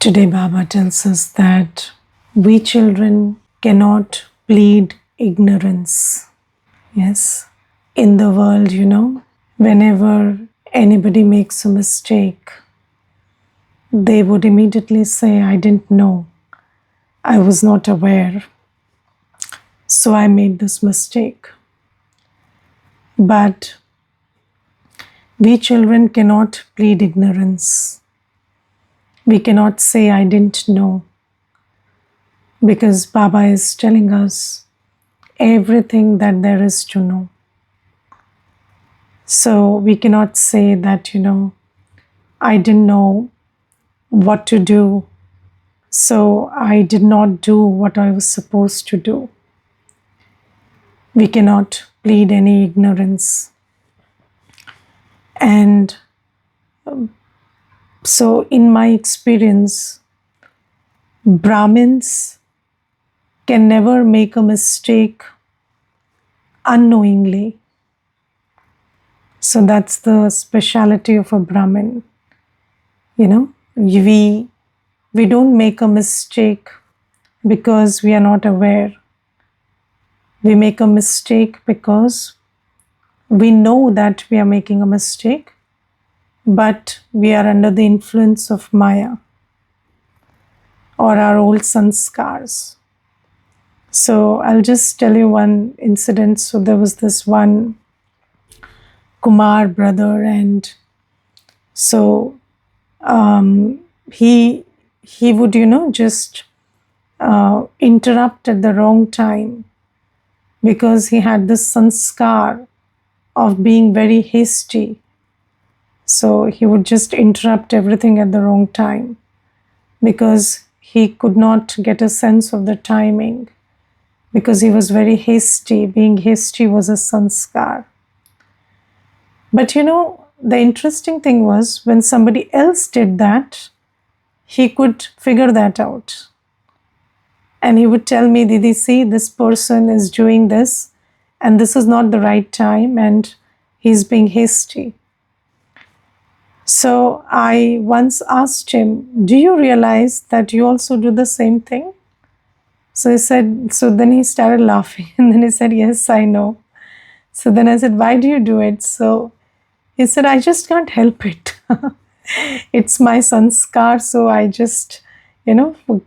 Today, Baba tells us that we children cannot plead ignorance. Yes, in the world, whenever anybody makes a mistake, they would immediately say, I didn't know, I was not aware, so I made this mistake. But we children cannot plead ignorance. We cannot say, I didn't know, because Baba is telling us everything that there is to know. So we cannot say that, I didn't know what to do, so I did not do what I was supposed to do. We cannot plead any ignorance. And so, in my experience, Brahmins can never make a mistake unknowingly. So that's the speciality of a Brahmin. We don't make a mistake because we are not aware. We make a mistake because we know that we are making a mistake, but we are under the influence of Maya or our old sanskars. So I'll just tell you one incident. So there was this one Kumar brother, and so he would just interrupt at the wrong time, because he had this sanskar of being very hasty. So he would just interrupt everything at the wrong time because he could not get a sense of the timing, because he was very hasty. Being hasty was a sanskar. But the interesting thing was, when somebody else did that, he could figure that out. And he would tell me, Didi, see, this person is doing this, and this is not the right time, and he's being hasty. So I once asked him, do you realize that you also do the same thing? So he said, so then he started laughing, and then he said, yes, I know. So then I said, why do you do it? So he said, I just can't help it. It's my sanskar, so I just,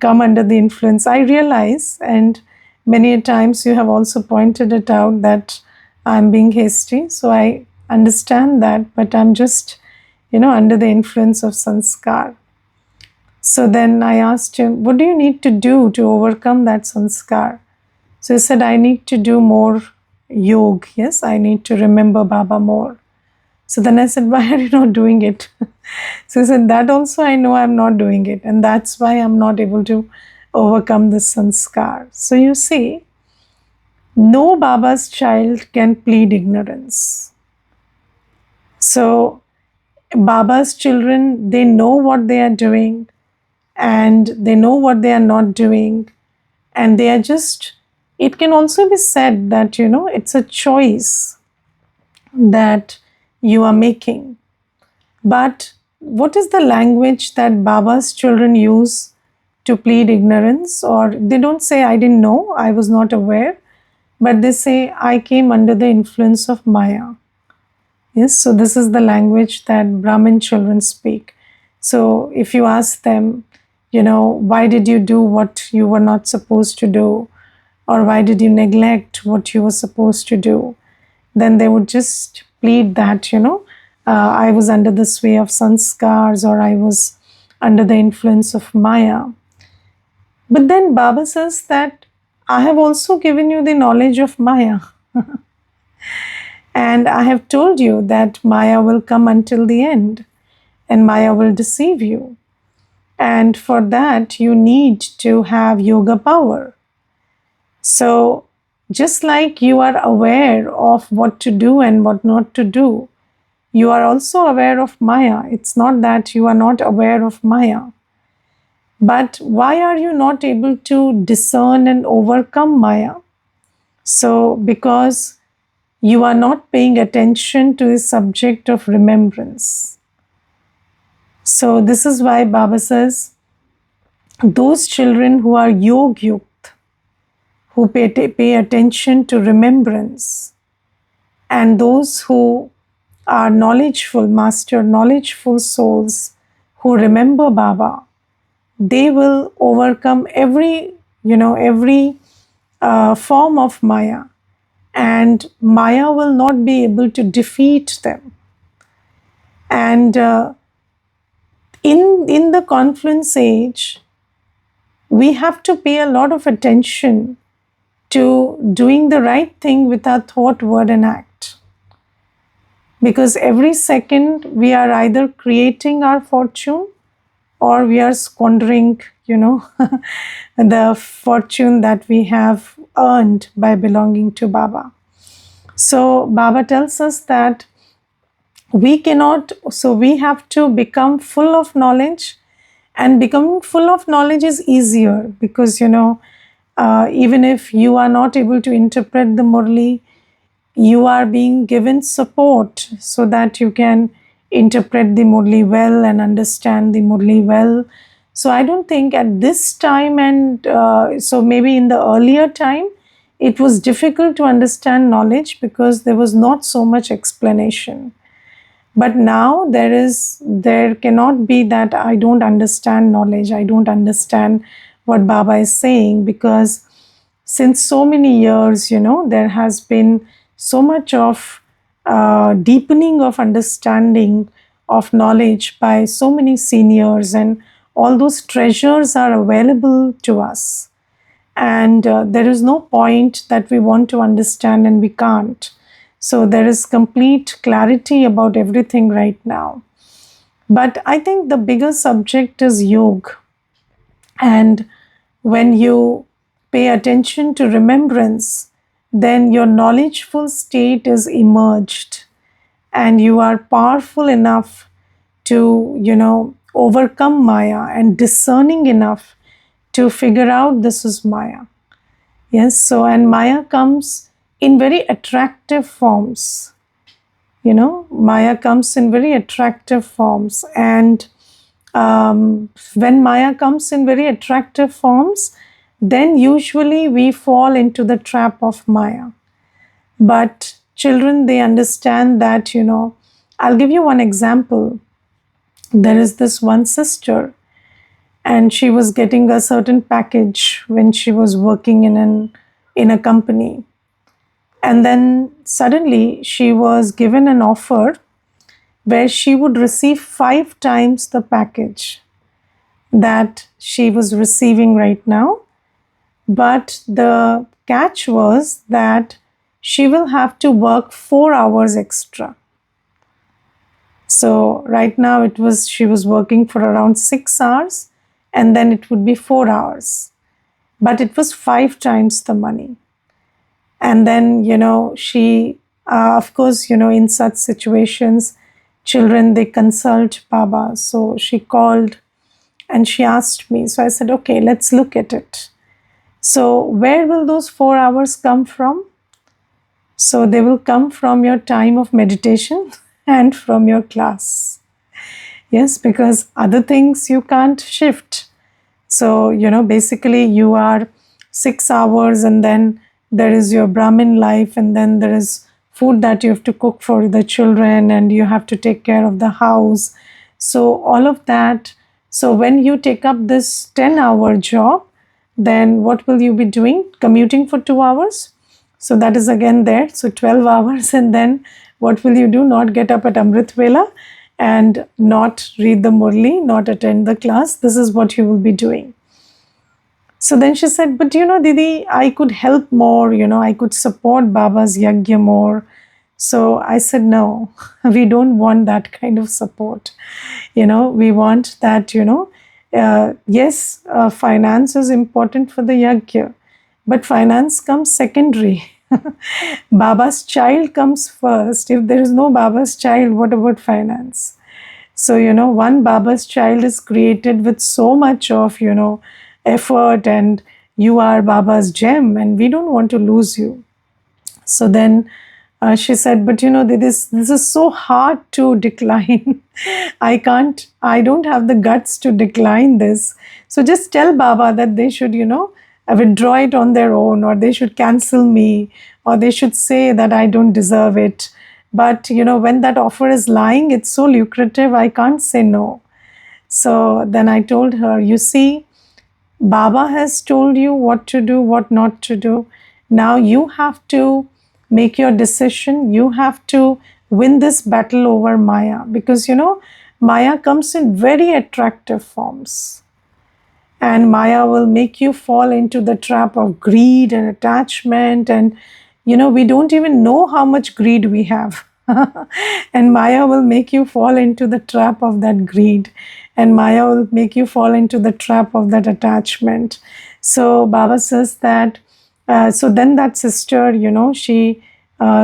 come under the influence. I realize, and many a times you have also pointed it out, that I'm being hasty. So I understand that, but I'm just, under the influence of sanskar. So then I asked him, what do you need to do to overcome that sanskar? So he said, I need to do more yoga. Yes, I need to remember Baba more. So then I said, why are you not doing it? So he said, that also I know I'm not doing it. And that's why I'm not able to overcome this sanskar. So you see, no Baba's child can plead ignorance. So Baba's children, they know what they are doing, and they know what they are not doing. And they are just, it can also be said that, it's a choice that you are making. But what is the language that Baba's children use to plead ignorance? Or they don't say, I didn't know, I was not aware, but they say, I came under the influence of Maya. Yes, so this is the language that Brahmin children speak. So if you ask them, why did you do what you were not supposed to do? Or why did you neglect what you were supposed to do? Then they would just plead that, I was under the sway of sanskars, or I was under the influence of Maya. But then Baba says that I have also given you the knowledge of Maya. And I have told you that Maya will come until the end, and Maya will deceive you. And for that, you need to have yoga power. So just like you are aware of what to do and what not to do, you are also aware of Maya. It's not that you are not aware of Maya. But why are you not able to discern and overcome Maya? So because you are not paying attention to the subject of remembrance. So this is why Baba says, those children who are yog yukt, who pay attention to remembrance, and those who are knowledgeful, master knowledgeful souls who remember Baba, they will overcome every form of Maya, and Maya will not be able to defeat them. And in the confluence age, we have to pay a lot of attention to doing the right thing with our thought, word, and act. Because every second we are either creating our fortune or we are squandering, the fortune that we have earned by belonging to Baba. So Baba tells us that we cannot, so we have to become full of knowledge, and becoming full of knowledge is easier because, even if you are not able to interpret the Murli, you are being given support so that you can interpret the Murli well and understand the Murli well. So I don't think at this time, and so maybe in the earlier time, it was difficult to understand knowledge because there was not so much explanation. But now there cannot be that I don't understand knowledge, I don't understand what Baba is saying, because since so many years, there has been so much of deepening of understanding of knowledge by so many seniors, and all those treasures are available to us. And there is no point that we want to understand and we can't. So there is complete clarity about everything right now. But I think the bigger subject is yoga. And when you pay attention to remembrance, then your knowledgeful state is emerged, and you are powerful enough to, overcome Maya, and discerning enough to figure out this is Maya. Yes, so and Maya comes in very attractive forms. Maya comes in very attractive forms. And when Maya comes in very attractive forms, then usually we fall into the trap of Maya. But children, they understand that, I'll give you one example. There is this one sister, and she was getting a certain package when she was working in a company. And then suddenly she was given an offer where she would receive 5 times the package that she was receiving right now. But the catch was that she will have to work 4 hours extra. So right now she was working for around 6 hours, and then it would be 4 hours. But it was 5 times the money. And then, she, of course, in such situations, children, they consult Baba. So she called and she asked me. So I said, okay, let's look at it. So where will those 4 hours come from? So they will come from your time of meditation and from your class. Yes, because other things you can't shift. So, basically you are 6 hours, and then there is your Brahmin life, and then there is food that you have to cook for the children, and you have to take care of the house. So all of that. So when you take up this 10-hour job, then what will you be doing? Commuting for 2 hours. So that is again there. So 12 hours. And then what will you do? Not get up at Amrit Vela and not read the Murli, not attend the class. This is what you will be doing. So then she said, but Didi, I could help more, I could support Baba's yagya more. So I said, no, we don't want that kind of support. We want that, yes, finance is important for the yagya, but finance comes secondary. Baba's child comes first. If there is no Baba's child, what about finance? So, one Baba's child is created with so much of, effort, and you are Baba's gem, and we don't want to lose you. So then She said, but this is so hard to decline. I don't have the guts to decline this. So just tell Baba that they should, withdraw it on their own, or they should cancel me, or they should say that I don't deserve it. But, when that offer is lying, it's so lucrative, I can't say no. So then I told her, you see, Baba has told you what to do, what not to do. Now you have to make your decision. You have to win this battle over Maya, because Maya comes in very attractive forms. And Maya will make you fall into the trap of greed and attachment. And, we don't even know how much greed we have. And Maya will make you fall into the trap of that greed. And Maya will make you fall into the trap of that attachment. So Baba says that, so then that sister, she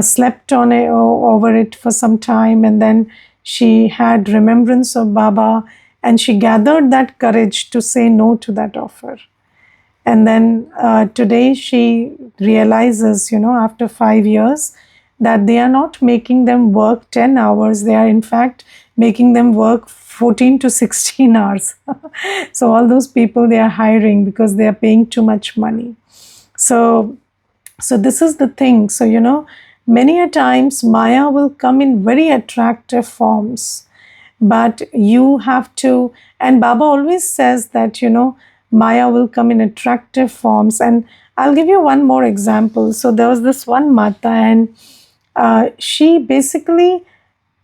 slept on it, over it for some time. And then she had remembrance of Baba, and she gathered that courage to say no to that offer. And then today she realizes, after 5 years, that they are not making them work 10 hours. They are, in fact, making them work 14 to 16 hours. So all those people they are hiring because they are paying too much money. So this is the thing. So, many a times Maya will come in very attractive forms, but you have to, and Baba always says that, Maya will come in attractive forms. And I'll give you one more example. So there was this one Mata, and she basically,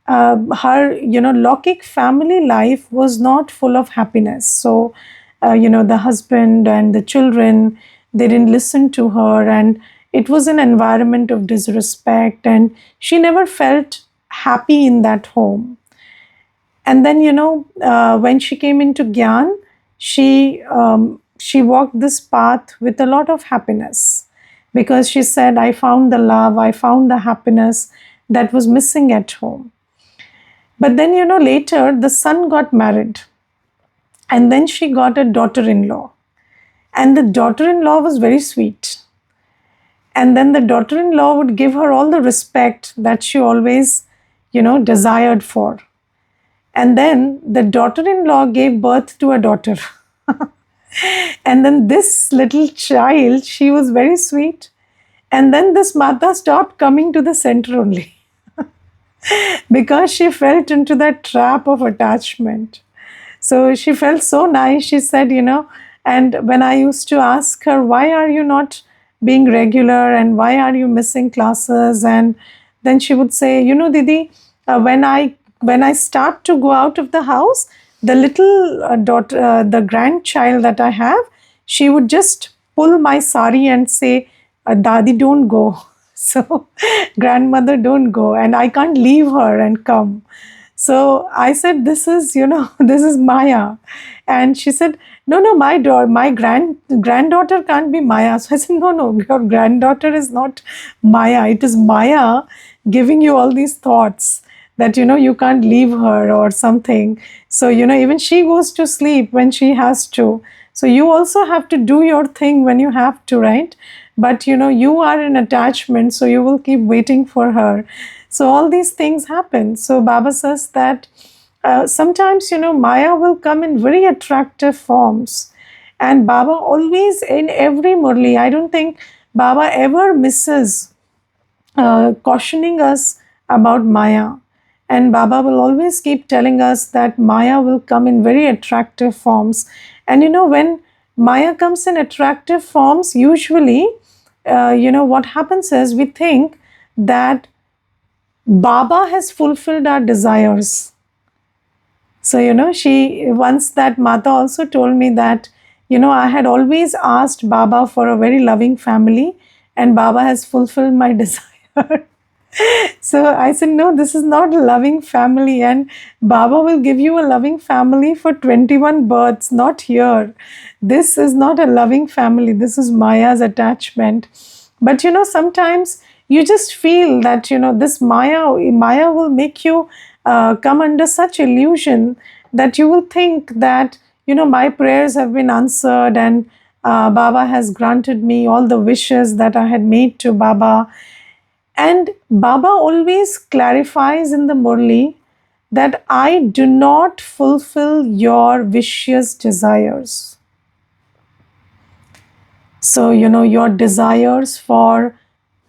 her, Lokik family life was not full of happiness. So, the husband and the children, they didn't listen to her, and it was an environment of disrespect, and she never felt happy in that home. And then, when she came into Gyan, she walked this path with a lot of happiness, because she said, I found the love, I found the happiness that was missing at home. But then, later the son got married, and then she got a daughter-in-law, and the daughter-in-law was very sweet. And then the daughter-in-law would give her all the respect that she always, desired for. And then the daughter-in-law gave birth to a daughter. And then this little child, she was very sweet. And then this Mata stopped coming to the center only because she fell into that trap of attachment. So she felt so nice. She said, and when I used to ask her, why are you not being regular, and why are you missing classes? And then she would say, Didi, when I start to go out of the house, the little daughter, the grandchild that I have, she would just pull my sari and say, Dadi, don't go. So, grandmother, don't go. And I can't leave her and come. So I said, this is, this is Maya. And she said, no, my granddaughter can't be Maya. So I said, no, your granddaughter is not Maya. It is Maya giving you all these thoughts that, you can't leave her or something. So, even she goes to sleep when she has to. So you also have to do your thing when you have to, right? But, you are in attachment, so you will keep waiting for her. So all these things happen. So Baba says that sometimes, Maya will come in very attractive forms. And Baba always, in every Murli, I don't think Baba ever misses cautioning us about Maya. And Baba will always keep telling us that Maya will come in very attractive forms. And when Maya comes in attractive forms, usually, what happens is we think that Baba has fulfilled our desires. So, she once, that Mata also told me that, I had always asked Baba for a very loving family, and Baba has fulfilled my desire. So I said, no, this is not a loving family, and Baba will give you a loving family for 21 births, not here. This is not a loving family. This is Maya's attachment. But, sometimes you just feel that, this Maya will make you come under such illusion that you will think that, my prayers have been answered, and Baba has granted me all the wishes that I had made to Baba. And Baba always clarifies in the Murli that I do not fulfill your vicious desires. So, your desires for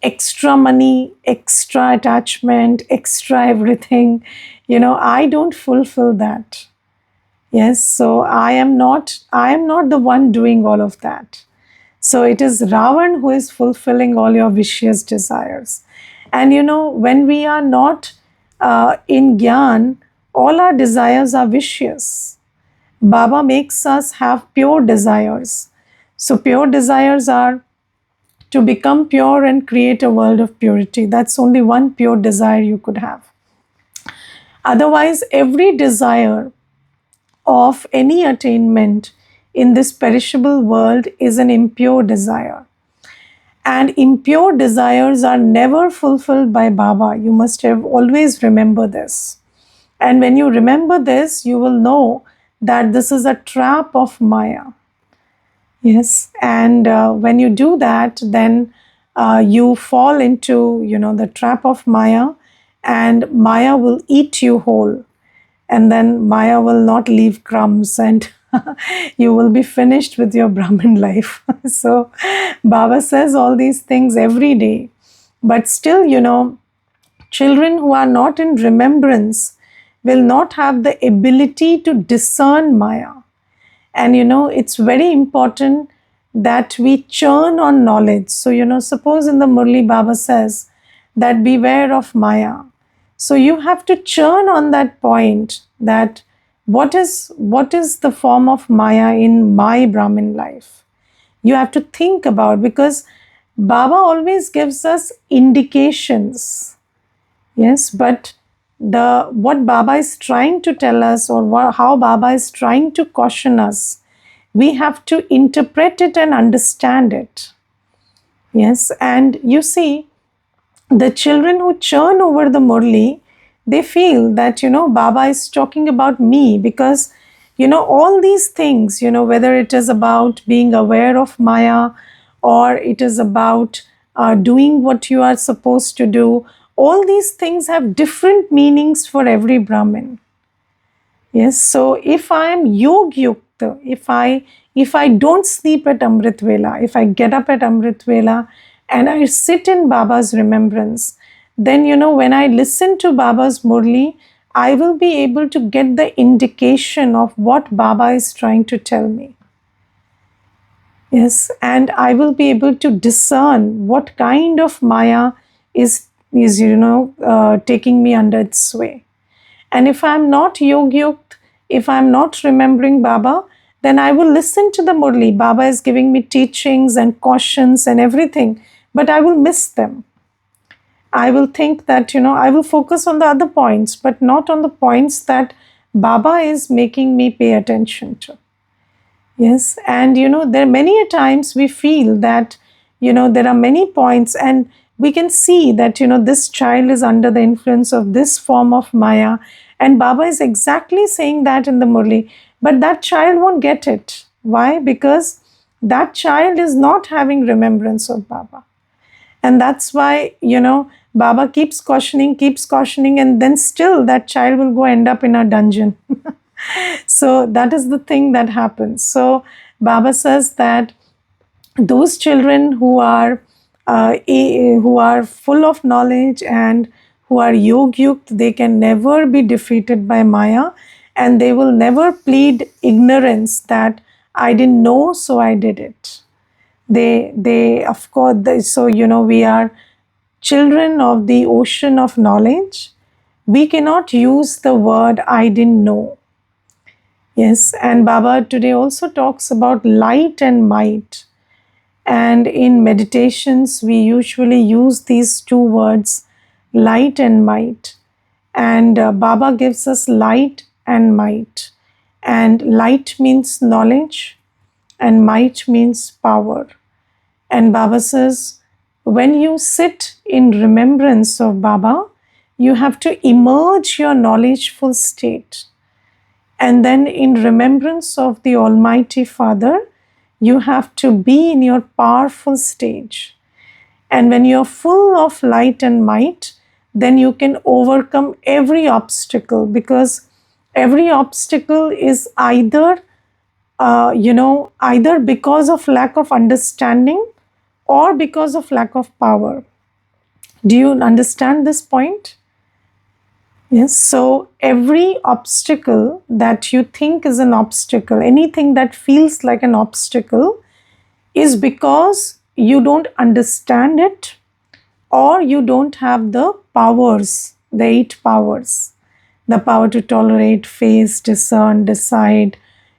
extra money, extra attachment, extra everything, I don't fulfill that. Yes, so I am not the one doing all of that. So it is Ravan who is fulfilling all your vicious desires. And when we are not in Gyan, all our desires are vicious. Baba makes us have pure desires. So pure desires are to become pure and create a world of purity. That's only one pure desire you could have. Otherwise, every desire of any attainment in this perishable world is an impure desire. And impure desires are never fulfilled by Baba. You must have always remember this. And when you remember this, you will know that this is a trap of Maya. Yes, and when you do that, then you fall into the trap of Maya, and Maya will eat you whole, and then Maya will not leave crumbs, and you will be finished with your Brahmin life. So Baba says all these things every day, but still, children who are not in remembrance will not have the ability to discern Maya. And it's very important that we churn on knowledge. So, suppose in the Murli Baba says that beware of Maya. So you have to churn on that point, that what is the form of Maya in my Brahmin life. You have to think about, because Baba always gives us indications. Yes, but the what Baba is trying to tell us, or how Baba is trying to caution us, we have to interpret it and understand it. Yes, and you see, the children who churn over the Murli, they feel that Baba is talking about me, because all these things, whether it is about being aware of Maya, or it is about doing what you are supposed to do, all these things have different meanings for every Brahmin. Yes, so if I am yog yukta, if I don't sleep at Amrit Vela, if I get up at Amrit Vela and I sit in Baba's remembrance, then when I listen to Baba's Murli, I will be able to get the indication of what Baba is trying to tell me. Yes, and I will be able to discern what kind of Maya is taking me under its sway. And if I'm not yogyukt, if I'm not remembering Baba, then I will listen to the Murli. Baba is giving me teachings and cautions and everything, but I will miss them. I will think that, I will focus on the other points, but not on the points that Baba is making me pay attention to. Yes, and there are many times we feel that, there are many points, and we can see that, this child is under the influence of this form of Maya, and Baba is exactly saying that in the Murli, but that child won't get it. Why? Because that child is not having remembrance of Baba. And that's why, Baba keeps cautioning, and then still that child will go end up in a dungeon. So that is the thing that happens. So Baba says that those children who are full of knowledge and who are yogyukt, they can never be defeated by Maya, and they will never plead ignorance that I didn't know, so I did it. They of course, so we are children of the ocean of knowledge. We cannot use the word I didn't know. Yes, and Baba today also talks about light and might. And in meditations, we usually use these two words, light and might. And Baba gives us light and might. And light means knowledge, and might means power. And Baba says, when you sit in remembrance of Baba, you have to emerge your knowledgeful state. And then in remembrance of the Almighty Father, you have to be in your powerful stage. And when you're full of light and might, then you can overcome every obstacle, because every obstacle is either because of lack of understanding or because of lack of power. Do you understand this point? Yes. So every obstacle that you think is an obstacle, anything that feels like an obstacle, is because you don't understand it, or you don't have the powers, the 8 powers, the power to tolerate, face, discern, decide,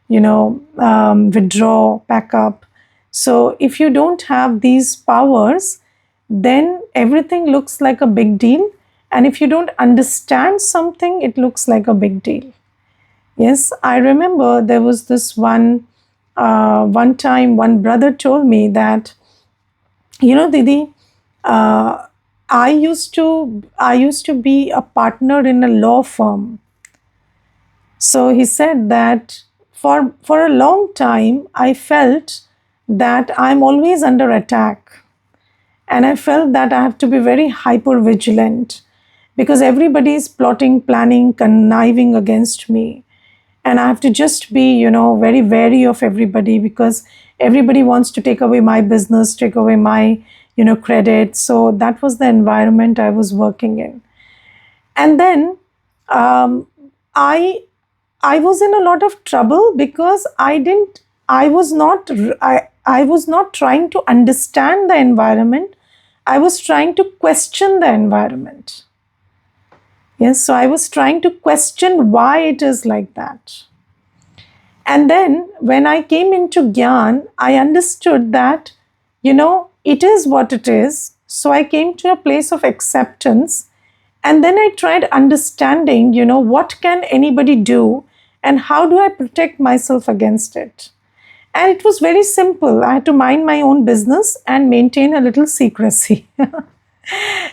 withdraw, pack up. So if you don't have these powers, then everything looks like a big deal. And if you don't understand something, it looks like a big deal. Yes, I remember there was this one time, one brother told me that, Didi, uh, I used to be a partner in a law firm. So he said that for a long time I felt that I'm always under attack, and I felt that I have to be very hyper vigilant because everybody is plotting, planning, conniving against me, and I have to just be very wary of everybody, because everybody wants to take away my business, take away my credit. So that was the environment I was working in. And then um, i I was in a lot of trouble because I was not trying to understand the environment. I was trying to question the environment. Yes, so I was trying to question why it is like that. And then when I came into Gyan, I understood that, it is what it is. So I came to a place of acceptance. And then I tried understanding, what can anybody do and how do I protect myself against it? And it was very simple. I had to mind my own business and maintain a little secrecy.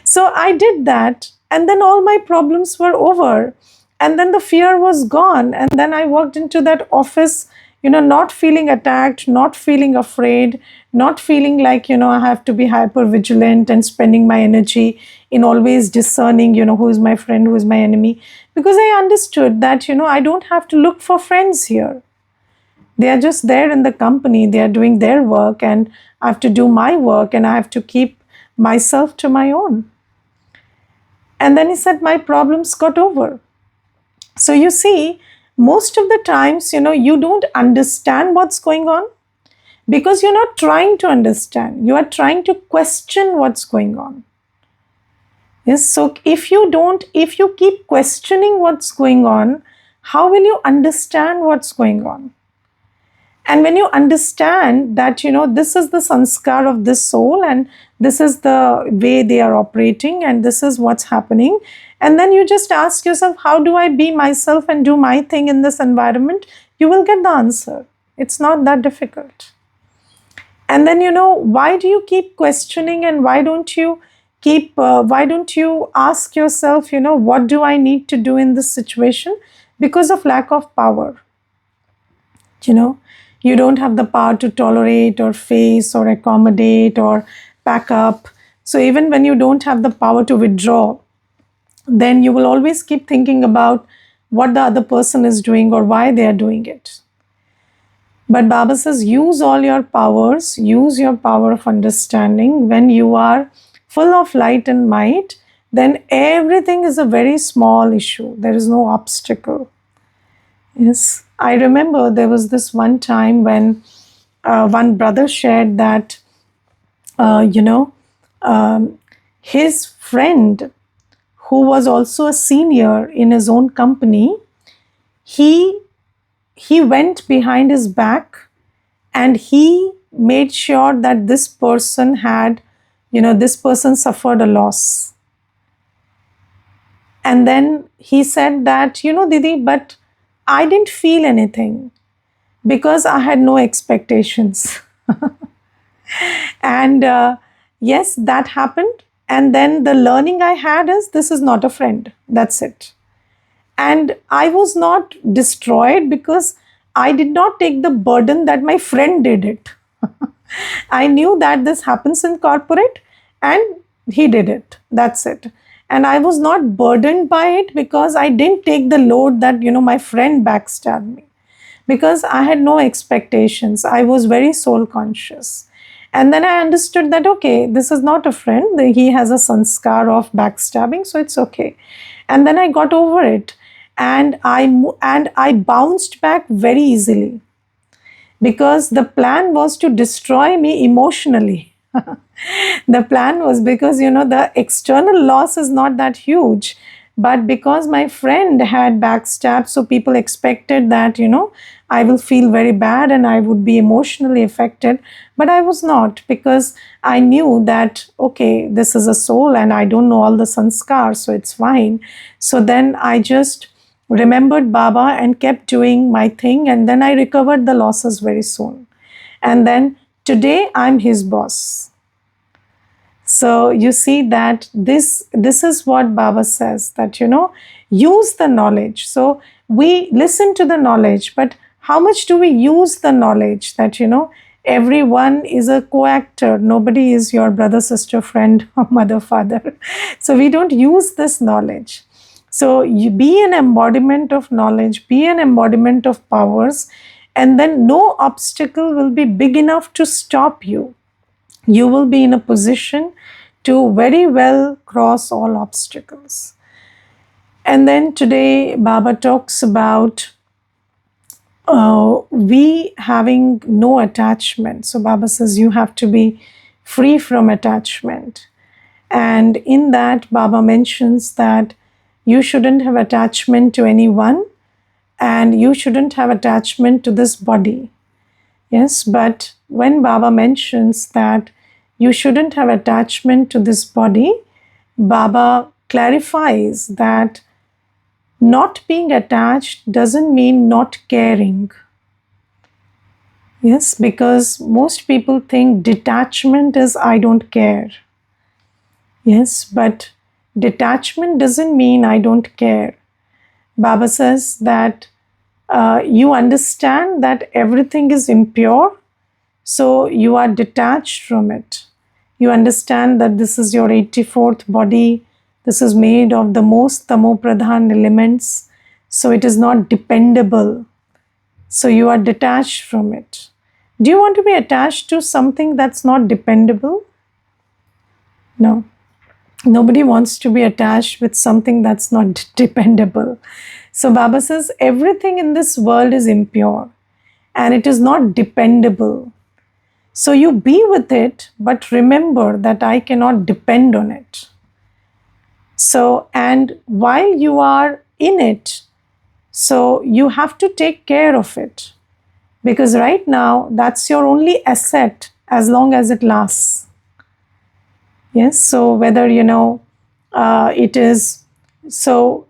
So I did that, and then all my problems were over. And then the fear was gone. And then I walked into that office, not feeling attacked, not feeling afraid, not feeling like, I have to be hyper vigilant and spending my energy in always discerning, who is my friend, who is my enemy. Because I understood that, I don't have to look for friends here. They are just there in the company, they are doing their work, and I have to do my work, and I have to keep myself to my own. And then he said, my problems got over. So you see, most of the times, you don't understand what's going on because you're not trying to understand. You are trying to question what's going on. Yes, so if you keep questioning what's going on, how will you understand what's going on? And when you understand that, this is the sanskar of this soul, and this is the way they are operating, and this is what's happening, and then you just ask yourself, how do I be myself and do my thing in this environment? You will get the answer. It's not that difficult. And then, why do you keep questioning, and why don't you ask yourself, what do I need to do in this situation? Because of lack of power. You don't have the power to tolerate or face or accommodate or pack up. So even when you don't have the power to withdraw, then you will always keep thinking about what the other person is doing or why they are doing it. But Baba says, use all your powers, use your power of understanding. When you are full of light and might, then everything is a very small issue. There is no obstacle. Yes, I remember there was this one time when one brother shared that, his friend, who was also a senior in his own company, he went behind his back and he made sure that this person suffered a loss. And then he said that, Didi, but I didn't feel anything because I had no expectations. And yes, that happened. And then the learning I had is, this is not a friend. That's it. And I was not destroyed because I did not take the burden that my friend did it. I knew that this happens in corporate, And he did it. That's it. And I was not burdened by it because I didn't take the load that, my friend backstabbed me, because I had no expectations. I was very soul conscious. And then I understood that, okay, this is not a friend. He has a sanskar of backstabbing, so it's okay. And then I got over it. And I bounced back very easily, because the plan was to destroy me emotionally. The plan was, because the external loss is not that huge, but because my friend had backstabbed, so people expected that I will feel very bad and I would be emotionally affected. But I was not, because I knew that, okay, this is a soul and I don't know all the sanskars, so it's fine. So then I just remembered Baba and kept doing my thing, and then I recovered the losses very soon. And then today I'm his boss. So you see that this is what Baba says, that use the knowledge. So we listen to the knowledge, but how much do we use the knowledge that everyone is a co-actor, nobody is your brother, sister, friend, or mother, father. So we don't use this knowledge. So you be an embodiment of knowledge, be an embodiment of powers, and then no obstacle will be big enough to stop you. You will be in a position to very well cross all obstacles. And then today Baba talks about we having no attachment. So Baba says you have to be free from attachment. And in that, Baba mentions that you shouldn't have attachment to anyone, and you shouldn't have attachment to this body. Yes, but when Baba mentions that you shouldn't have attachment to this body, Baba clarifies that not being attached doesn't mean not caring. Yes, because most people think detachment is I don't care. Yes, but detachment doesn't mean I don't care. Baba says that you understand that everything is impure, so you are detached from it. You understand that this is your 84th body, this is made of the most tamopradhan elements, so it is not dependable. So you are detached from it. Do you want to be attached to something that's not dependable? No. Nobody wants to be attached with something that's not dependable. So Baba says everything in this world is impure and it is not dependable. So you be with it, but remember that I cannot depend on it. So, and while you are in it, so you have to take care of it, because right now that's your only asset as long as it lasts. Yes, so whether it is so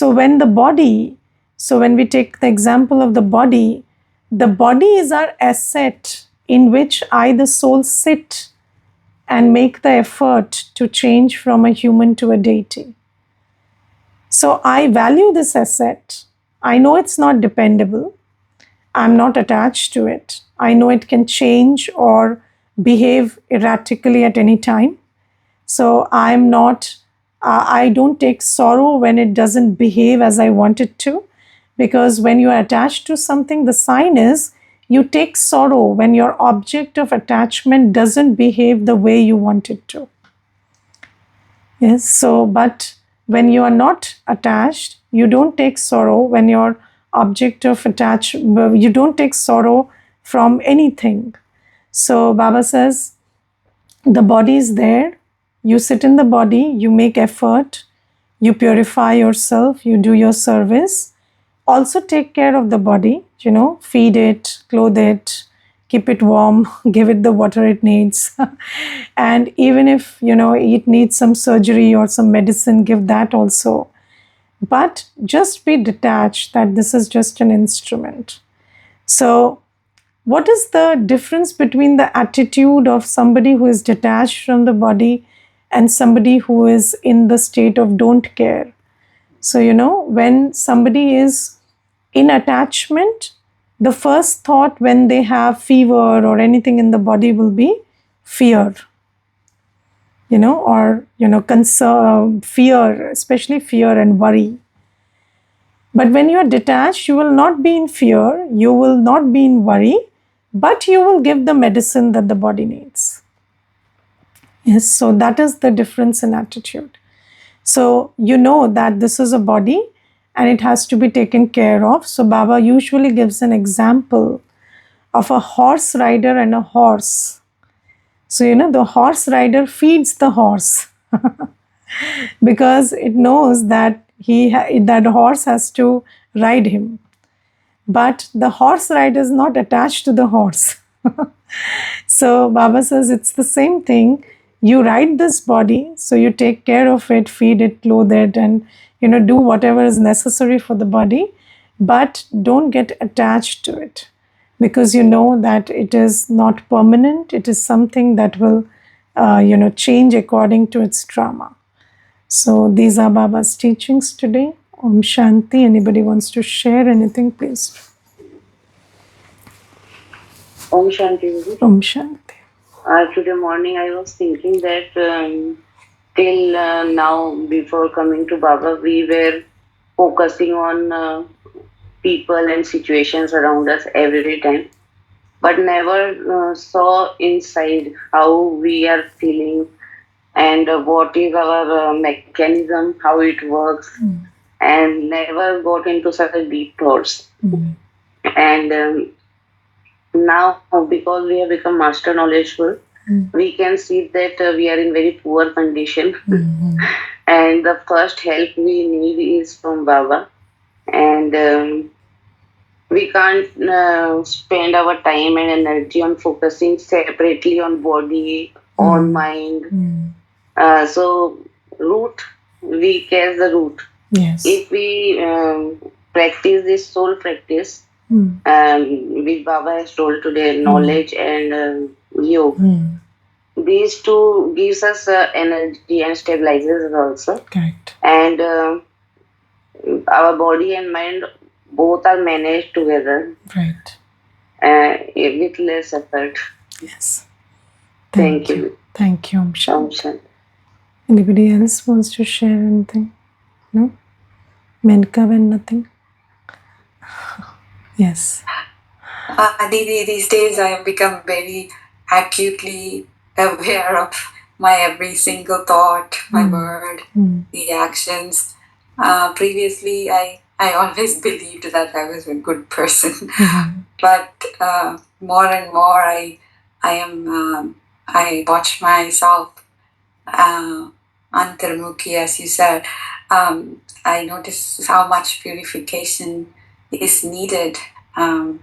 when the body, so when we take the example of the body is our asset in which I, the soul, sit and make the effort to change from a human to a deity. So I value this asset. I know it's not dependable. I'm not attached to it. I know it can change or behave erratically at any time. So I don't take sorrow when it doesn't behave as I want it to, because when you are attached to something, the sign is you take sorrow when your object of attachment doesn't behave the way you want it to. Yes, so but when you are not attached, you don't take sorrow when your object of attachment, you don't take sorrow from anything. So Baba says the body is there, you sit in the body, you make effort, you purify yourself, you do your service. Also take care of the body, feed it, clothe it, keep it warm, give it the water it needs. And even if, it needs some surgery or some medicine, give that also. But just be detached that this is just an instrument. So what is the difference between the attitude of somebody who is detached from the body and somebody who is in the state of don't care? So, when somebody is in attachment, the first thought when they have fever or anything in the body will be fear. or, concern, fear, especially fear and worry. But when you are detached, you will not be in fear, you will not be in worry, but you will give the medicine that the body needs. Yes, so that is the difference in attitude. So you know that this is a body and it has to be taken care of. So Baba usually gives an example of a horse rider and a horse. So, the horse rider feeds the horse because it knows that that horse has to ride him. But the horse rider is not attached to the horse. So Baba says it's the same thing. You ride this body, so you take care of it, feed it, clothe it, and do whatever is necessary for the body, but don't get attached to it, because you know that it is not permanent. It is something that will change according to its trauma. So these are Baba's teachings today. Om Shanti. Anybody wants to share anything, please? Om Shanti. Om Shanti. Today morning I was thinking that till now, before coming to Baba, we were focusing on people and situations around us every time, but never saw inside how we are feeling and what is our mechanism, how it works, and never got into such deep thoughts. And now, because we have become master knowledgeful, we can see that we are in very poor condition. And the first help we need is from Baba. And we can't spend our time and energy on focusing separately on body, on mind. So, root, we catch the root. Yes. If we practice this soul practice, which Baba has told today, knowledge and yoga, these two gives us energy and stabilizes us also. Correct. And our body and mind both are managed together. Right. With less effort. Yes. Thank you. Thank you, Om Shanti. Om Shanti. Anybody else wants to share anything? No? Menka when nothing? Yes. These days I have become very acutely aware of my every single thought, my word, the actions. Previously, I always believed that I was a good person, but more and more I watch myself antarmukhi, as you said. I notice how much purification is needed. And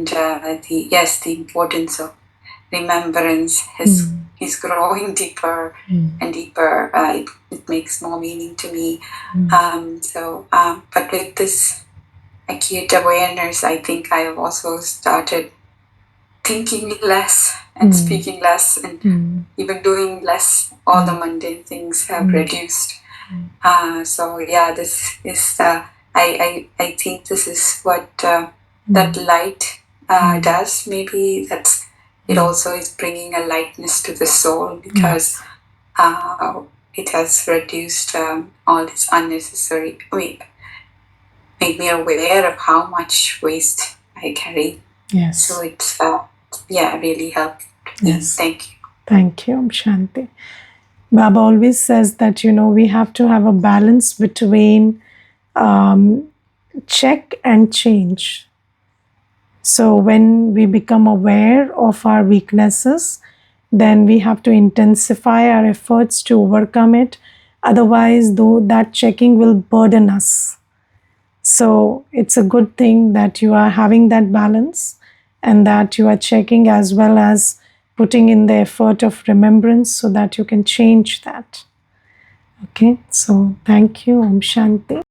the importance of remembrance is growing deeper and deeper. It makes more meaning to me. But with this acute awareness, I think I have also started thinking less and speaking less and even doing less. All the mundane things have reduced. This is. I think this is what that light does. Maybe that's it. Also, is bringing a lightness to the soul because it has reduced all this unnecessary. Made me aware of how much waste I carry. Yes. So it's really helped me. Yes. Thank you. Thank you, Om Shanti. Baba always says that we have to have a balance between check and change. So when we become aware of our weaknesses, then we have to intensify our efforts to overcome it. Otherwise, though, that checking will burden us. So it's a good thing that you are having that balance and that you are checking as well as putting in the effort of remembrance so that you can change that. Okay, so thank you. Om Shanti.